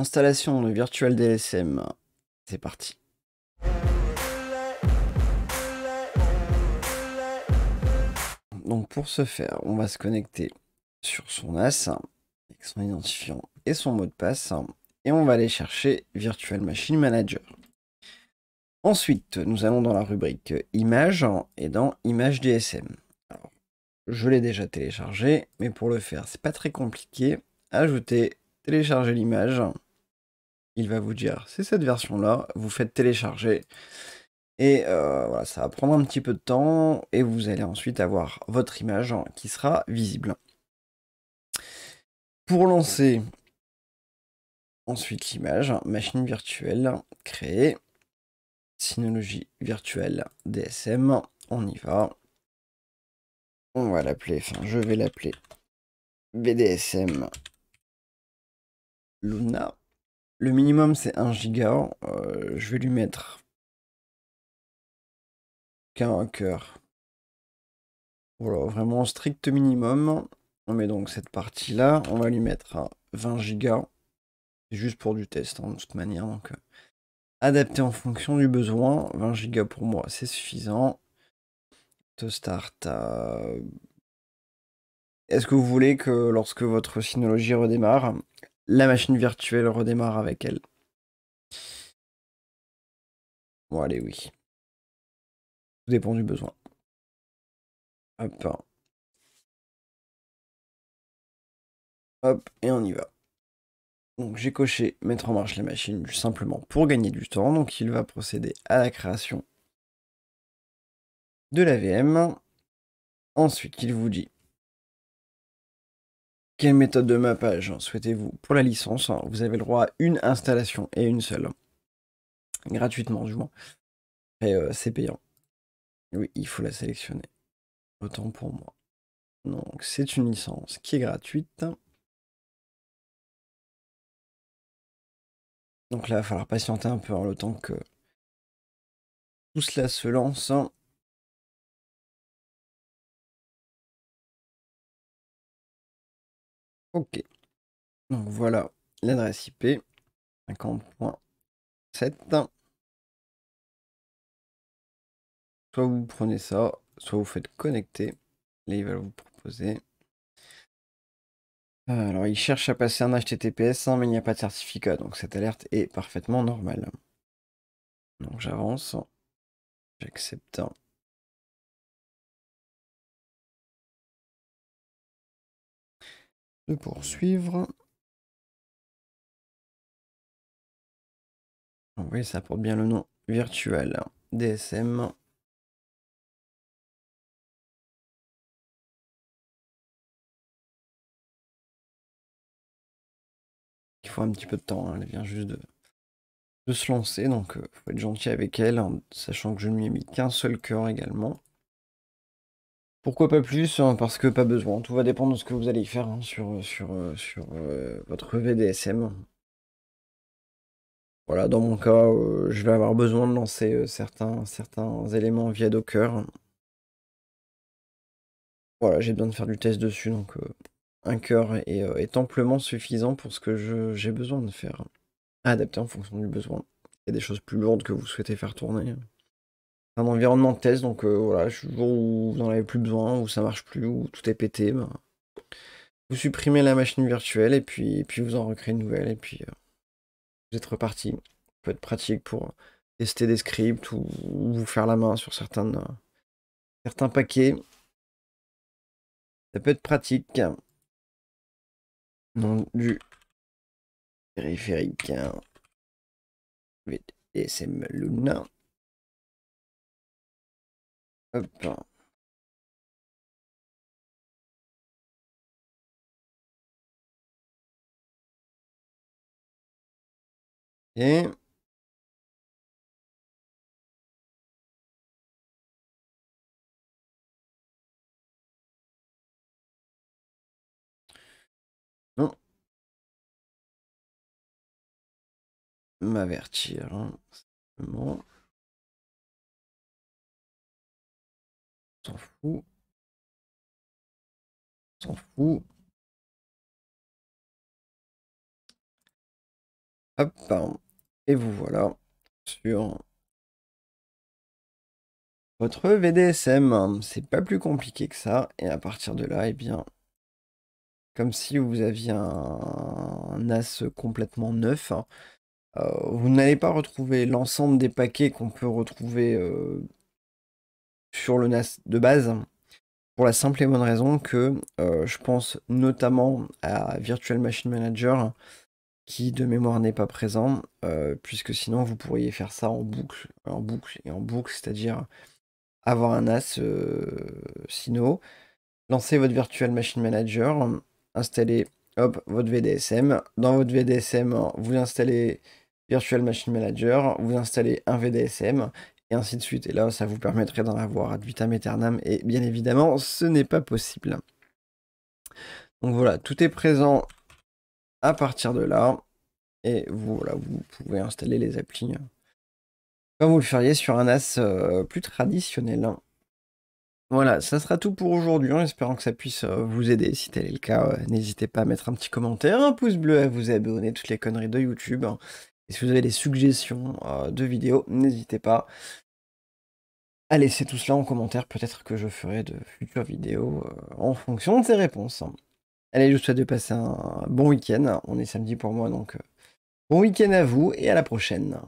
Installation de Virtual DSM. C'est parti. Donc pour ce faire, on va se connecter sur son NAS avec son identifiant et son mot de passe et on va aller chercher Virtual Machine Manager. Ensuite, nous allons dans la rubrique Images et dans Images DSM. Alors, je l'ai déjà téléchargé, mais pour le faire, c'est pas très compliqué. Ajouter, télécharger l'image. Il va vous dire, c'est cette version-là, vous faites télécharger. Et voilà, ça va prendre un petit peu de temps et vous allez ensuite avoir votre image qui sera visible. Pour lancer ensuite l'image, machine virtuelle, créer, Synology virtuelle DSM, on y va. On va l'appeler, enfin je vais l'appeler VDSM Luna. Le minimum c'est 1 giga, je vais lui mettre qu'un cœur. Voilà, vraiment strict minimum. On met donc cette partie-là, on va lui mettre à 20 gigas. C'est juste pour du test, de toute manière. Donc, adapté en fonction du besoin. 20 gigas pour moi, c'est suffisant. To start. Est-ce que vous voulez que lorsque votre Synology redémarre, la machine virtuelle redémarre avec elle? Bon, allez, oui. Tout dépend du besoin. Hop. Hop, et on y va. Donc j'ai coché mettre en marche la machine simplement pour gagner du temps. Donc il va procéder à la création de la VM. Ensuite, il vous dit quelle méthode de mappage souhaitez-vous pour la licence? Vous avez le droit à une installation et une seule. Gratuitement, du moins. Et c'est payant. Oui, il faut la sélectionner. Autant pour moi. Donc, c'est une licence qui est gratuite. Donc là, il va falloir patienter un peu le temps que tout cela se lance. Ok. Donc voilà l'adresse IP 50.7. Soit vous prenez ça, soit vous faites connecter. Là, il va vous proposer. Alors, il cherche à passer un HTTPS, mais il n'y a pas de certificat, donc cette alerte est parfaitement normale. Donc j'avance, j'accepte. De poursuivre. Oui, ça porte bien le nom virtuel. DSM. Il faut un petit peu de temps, elle vient juste de se lancer, donc faut être gentil avec elle, sachant que je ne lui ai mis qu'un seul cœur également. Pourquoi pas plus? Parce que pas besoin. Tout va dépendre de ce que vous allez faire sur votre VDSM. Voilà, dans mon cas, je vais avoir besoin de lancer certains éléments via Docker. Voilà, j'ai besoin de faire du test dessus, donc un cœur est amplement suffisant pour ce que j'ai besoin de faire. Adapté en fonction du besoin. Il y a des choses plus lourdes que vous souhaitez faire tourner. Un environnement de test, donc voilà, le jour où vous n'en avez plus besoin, où ça marche plus, où tout est pété, ben, vous supprimez la machine virtuelle et puis vous en recréez une nouvelle, et puis vous êtes reparti. Ça peut être pratique pour tester des scripts ou vous faire la main sur certains paquets. Ça peut être pratique. Nom du périphérique VDSM Luna. Hop. Et non, m'avertir. Simplement. S'en fout. S'en fout. Hop, et vous voilà sur votre VDSM. C'est pas plus compliqué que ça. Et à partir de là, eh bien, comme si vous aviez un as complètement neuf, vous n'allez pas retrouver l'ensemble des paquets qu'on peut retrouver sur le NAS de base, pour la simple et bonne raison que je pense notamment à Virtual Machine Manager, qui de mémoire n'est pas présent, puisque sinon vous pourriez faire ça en boucle et en boucle, c'est-à-dire avoir un NAS Sino, lancer votre Virtual Machine Manager, installer hop, votre VDSM. Dans votre VDSM, vous installez Virtual Machine Manager, vous installez un VDSM, et ainsi de suite. Et là, ça vous permettrait d'en avoir ad vitam aeternam, et bien évidemment, ce n'est pas possible. Donc voilà, tout est présent à partir de là, et voilà, vous pouvez installer les applis comme vous le feriez sur un NAS plus traditionnel. Voilà, ça sera tout pour aujourd'hui, en espérant que ça puisse vous aider. Si tel est le cas, n'hésitez pas à mettre un petit commentaire, un pouce bleu, à vous abonner, toutes les conneries de YouTube. Et si vous avez des suggestions de vidéos, n'hésitez pas à laisser tout cela en commentaire. Peut-être que je ferai de futures vidéos en fonction de ces réponses. Allez, je vous souhaite de passer un bon week-end. On est samedi pour moi, donc bon week-end à vous et à la prochaine.